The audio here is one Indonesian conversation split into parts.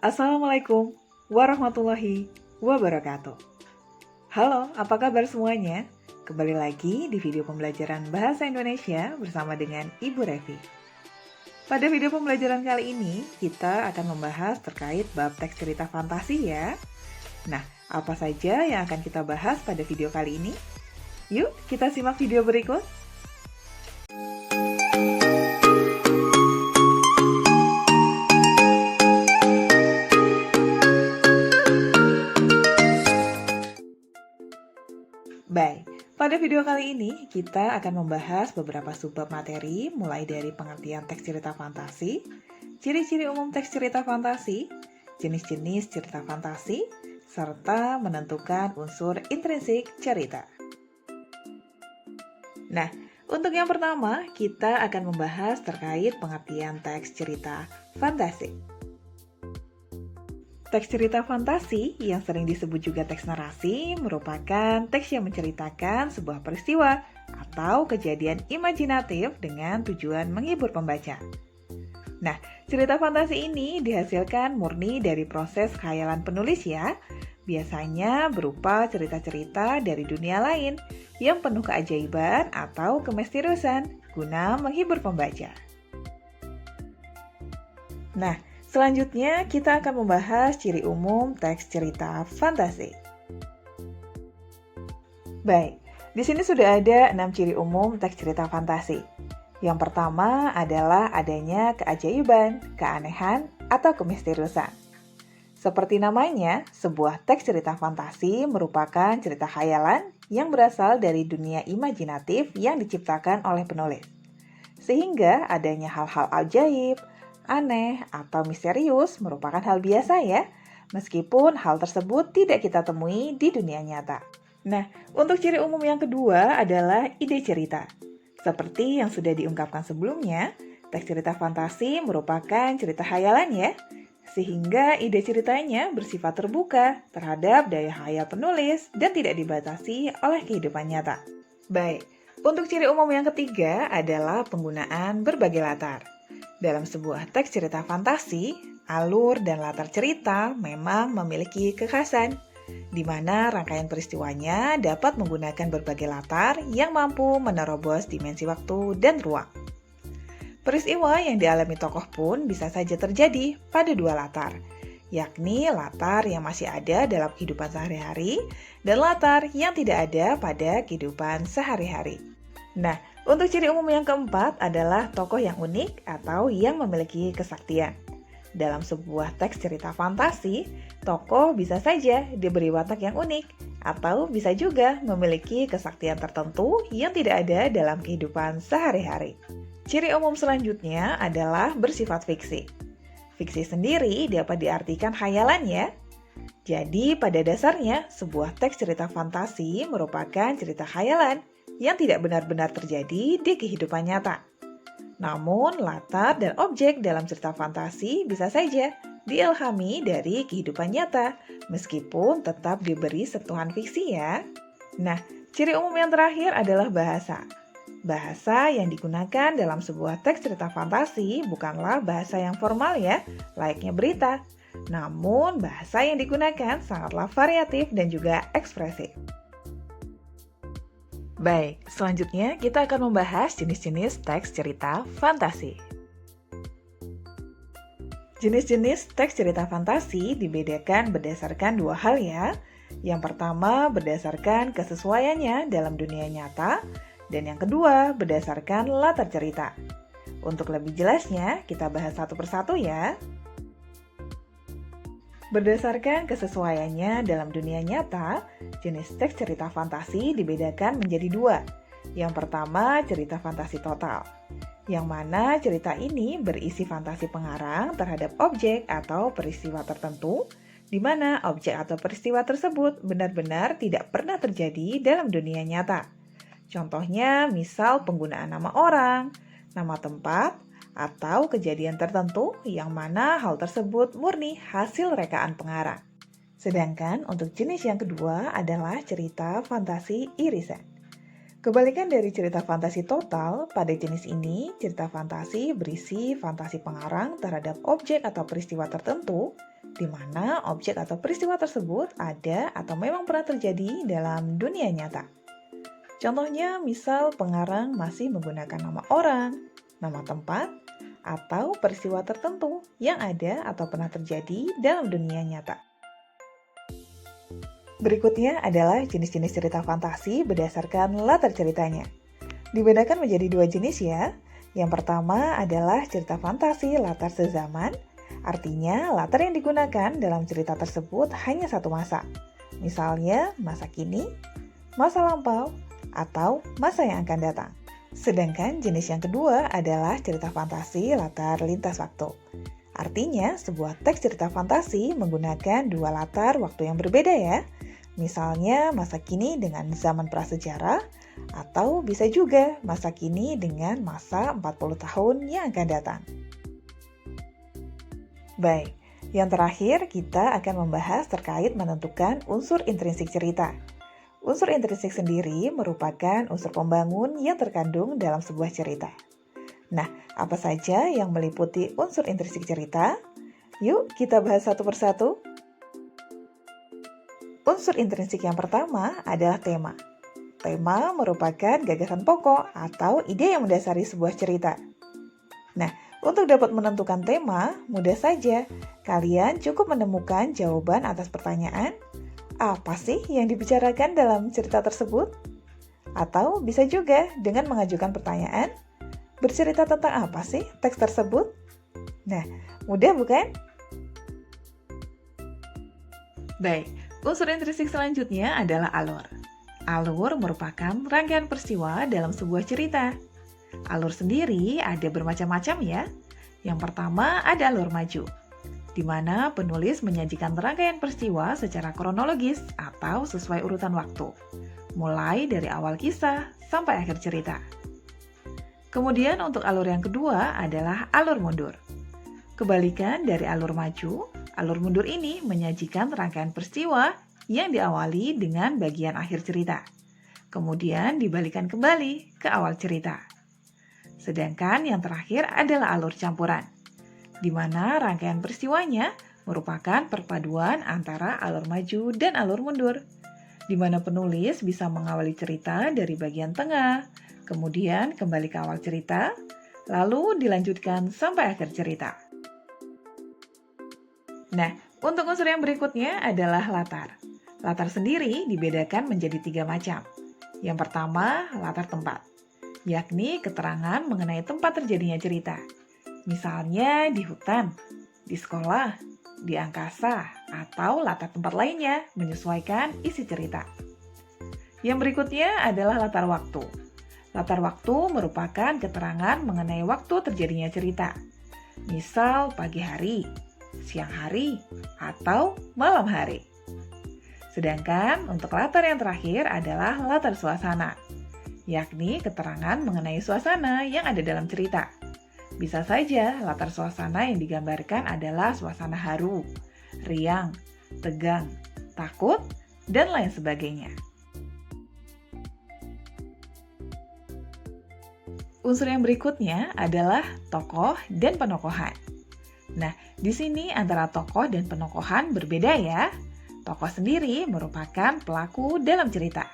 Assalamualaikum warahmatullahi wabarakatuh. Halo, apa kabar semuanya? Kembali lagi di video pembelajaran Bahasa Indonesia bersama dengan Ibu Revi. Pada video pembelajaran kali ini, kita akan membahas terkait bab teks cerita fantasi ya. Nah, apa saja yang akan kita bahas pada video kali ini? Yuk, kita simak video berikut. Baik, pada video kali ini kita akan membahas beberapa subbab materi mulai dari pengertian teks cerita fantasi, ciri-ciri umum teks cerita fantasi, jenis-jenis cerita fantasi, serta menentukan unsur intrinsik cerita. Nah, untuk yang pertama kita akan membahas terkait pengertian teks cerita fantasi. Teks cerita fantasi yang sering disebut juga teks narasi merupakan teks yang menceritakan sebuah peristiwa atau kejadian imajinatif dengan tujuan menghibur pembaca. Nah, cerita fantasi ini dihasilkan murni dari proses khayalan penulis ya, biasanya berupa cerita-cerita dari dunia lain yang penuh keajaiban atau kemisteriusan guna menghibur pembaca. Nah, selanjutnya, kita akan membahas ciri umum teks cerita fantasi. Baik, di sini sudah ada 6 ciri umum teks cerita fantasi. Yang pertama adalah adanya keajaiban, keanehan, atau kemisteriusan. Seperti namanya, sebuah teks cerita fantasi merupakan cerita khayalan yang berasal dari dunia imajinatif yang diciptakan oleh penulis. Sehingga adanya hal-hal ajaib, aneh, atau misterius merupakan hal biasa ya, meskipun hal tersebut tidak kita temui di dunia nyata. Nah, untuk ciri umum yang kedua adalah ide cerita. Seperti yang sudah diungkapkan sebelumnya, teks cerita fantasi merupakan cerita khayalan ya, sehingga ide ceritanya bersifat terbuka terhadap daya khayal penulis dan tidak dibatasi oleh kehidupan nyata. Baik, untuk ciri umum yang ketiga adalah penggunaan berbagai latar. Dalam sebuah teks cerita fantasi, alur dan latar cerita memang memiliki kekhasan, di mana rangkaian peristiwanya dapat menggunakan berbagai latar yang mampu menerobos dimensi waktu dan ruang. Peristiwa yang dialami tokoh pun bisa saja terjadi pada dua latar, yakni latar yang masih ada dalam kehidupan sehari-hari dan latar yang tidak ada pada kehidupan sehari-hari. Nah, untuk ciri umum yang keempat adalah tokoh yang unik atau yang memiliki kesaktian. Dalam sebuah teks cerita fantasi, tokoh bisa saja diberi watak yang unik atau bisa juga memiliki kesaktian tertentu yang tidak ada dalam kehidupan sehari-hari. Ciri umum selanjutnya adalah bersifat fiksi. Fiksi sendiri dapat diartikan khayalan ya. Jadi pada dasarnya sebuah teks cerita fantasi merupakan cerita khayalan yang tidak benar-benar terjadi di kehidupan nyata. Namun, latar dan objek dalam cerita fantasi bisa saja diilhami dari kehidupan nyata, meskipun tetap diberi sentuhan fiksi ya. Nah, ciri umum yang terakhir adalah bahasa. Bahasa yang digunakan dalam sebuah teks cerita fantasi bukanlah bahasa yang formal ya, layaknya berita. Namun, bahasa yang digunakan sangatlah variatif dan juga ekspresif. Baik, selanjutnya kita akan membahas jenis-jenis teks cerita fantasi. Jenis-jenis teks cerita fantasi dibedakan berdasarkan dua hal ya. Yang pertama berdasarkan kesesuaiannya dalam dunia nyata, dan yang kedua berdasarkan latar cerita. Untuk lebih jelasnya, kita bahas satu persatu ya. Berdasarkan kesesuaiannya dalam dunia nyata, jenis teks cerita fantasi dibedakan menjadi dua. Yang pertama, cerita fantasi total, yang mana cerita ini berisi fantasi pengarang terhadap objek atau peristiwa tertentu, di mana objek atau peristiwa tersebut benar-benar tidak pernah terjadi dalam dunia nyata. Contohnya, misal penggunaan nama orang, nama tempat, atau kejadian tertentu yang mana hal tersebut murni hasil rekaan pengarang. Sedangkan untuk jenis yang kedua adalah cerita fantasi irisan. Kebalikan dari cerita fantasi total, pada jenis ini, cerita fantasi berisi fantasi pengarang terhadap objek atau peristiwa tertentu, di mana objek atau peristiwa tersebut ada atau memang pernah terjadi dalam dunia nyata. Contohnya, misal pengarang masih menggunakan nama orang, nama tempat, atau peristiwa tertentu yang ada atau pernah terjadi dalam dunia nyata. Berikutnya adalah jenis-jenis cerita fantasi berdasarkan latar ceritanya. Dibedakan menjadi dua jenis ya. Yang pertama adalah cerita fantasi latar sezaman, artinya latar yang digunakan dalam cerita tersebut hanya satu masa. Misalnya masa kini, masa lampau, atau masa yang akan datang. Sedangkan jenis yang kedua adalah cerita fantasi latar lintas waktu. Artinya sebuah teks cerita fantasi menggunakan dua latar waktu yang berbeda ya. Misalnya masa kini dengan zaman prasejarah, atau bisa juga masa kini dengan masa 40 tahun yang akan datang. Baik, yang terakhir kita akan membahas terkait menentukan unsur intrinsik cerita. Unsur intrinsik sendiri merupakan unsur pembangun yang terkandung dalam sebuah cerita. Nah, apa saja yang meliputi unsur intrinsik cerita? Yuk kita bahas satu persatu. Unsur intrinsik yang pertama adalah tema. Tema merupakan gagasan pokok atau ide yang mendasari sebuah cerita. Nah, untuk dapat menentukan tema, mudah saja. Kalian cukup menemukan jawaban atas pertanyaan, apa sih yang dibicarakan dalam cerita tersebut? Atau bisa juga dengan mengajukan pertanyaan, bercerita tentang apa sih teks tersebut? Nah, mudah bukan? Baik. Unsur intrinsik selanjutnya adalah alur. Alur merupakan rangkaian peristiwa dalam sebuah cerita. Alur sendiri ada bermacam-macam ya. Yang pertama ada alur maju, di mana penulis menyajikan rangkaian peristiwa secara kronologis atau sesuai urutan waktu, mulai dari awal kisah sampai akhir cerita. Kemudian untuk alur yang kedua adalah alur mundur. Kebalikan dari alur maju, alur mundur ini menyajikan rangkaian peristiwa yang diawali dengan bagian akhir cerita, kemudian dibalikan kembali ke awal cerita. Sedangkan yang terakhir adalah alur campuran, di mana rangkaian peristiwanya merupakan perpaduan antara alur maju dan alur mundur, di mana penulis bisa mengawali cerita dari bagian tengah, kemudian kembali ke awal cerita, lalu dilanjutkan sampai akhir cerita. Nah, untuk unsur yang berikutnya adalah latar. Latar sendiri dibedakan menjadi 3 macam. Yang pertama, latar tempat, yakni keterangan mengenai tempat terjadinya cerita. Misalnya di hutan, di sekolah, di angkasa, atau latar tempat lainnya menyesuaikan isi cerita. Yang berikutnya adalah latar waktu. Latar waktu merupakan keterangan mengenai waktu terjadinya cerita. Misal pagi hari, siang hari, atau malam hari. Sedangkan untuk latar yang terakhir adalah latar suasana, yakni keterangan mengenai suasana yang ada dalam cerita. Bisa saja latar suasana yang digambarkan adalah suasana haru, riang, tegang, takut, dan lain sebagainya. Unsur yang berikutnya adalah tokoh dan penokohan. Nah, di sini antara tokoh dan penokohan berbeda ya. Tokoh sendiri merupakan pelaku dalam cerita,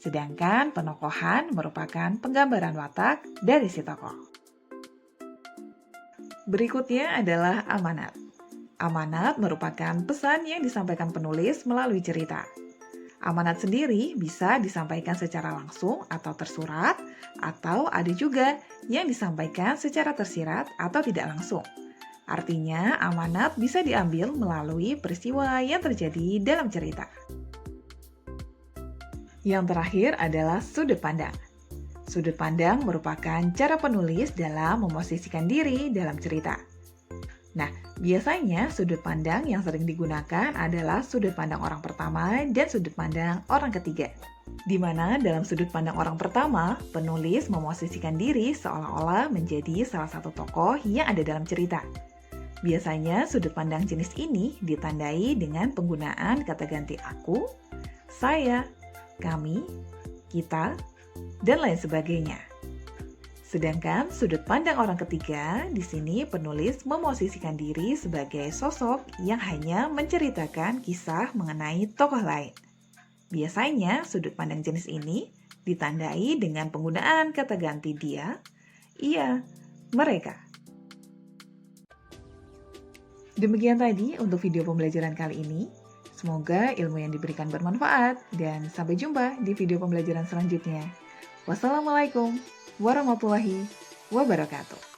sedangkan penokohan merupakan penggambaran watak dari si tokoh. Berikutnya adalah amanat. Amanat merupakan pesan yang disampaikan penulis melalui cerita. Amanat sendiri bisa disampaikan secara langsung atau tersurat, atau ada juga yang disampaikan secara tersirat atau tidak langsung. Artinya, amanat bisa diambil melalui peristiwa yang terjadi dalam cerita. Yang terakhir adalah sudut pandang. Sudut pandang merupakan cara penulis dalam memosisikan diri dalam cerita. Nah, biasanya sudut pandang yang sering digunakan adalah sudut pandang orang pertama dan sudut pandang orang ketiga. Di mana dalam sudut pandang orang pertama, penulis memosisikan diri seolah-olah menjadi salah satu tokoh yang ada dalam cerita. Biasanya sudut pandang jenis ini ditandai dengan penggunaan kata ganti aku, saya, kami, kita, dan lain sebagainya. Sedangkan sudut pandang orang ketiga, di sini penulis memosisikan diri sebagai sosok yang hanya menceritakan kisah mengenai tokoh lain. Biasanya sudut pandang jenis ini ditandai dengan penggunaan kata ganti dia, ia, mereka. Demikian tadi untuk video pembelajaran kali ini. Semoga ilmu yang diberikan bermanfaat dan sampai jumpa di video pembelajaran selanjutnya. Wassalamualaikum warahmatullahi wabarakatuh.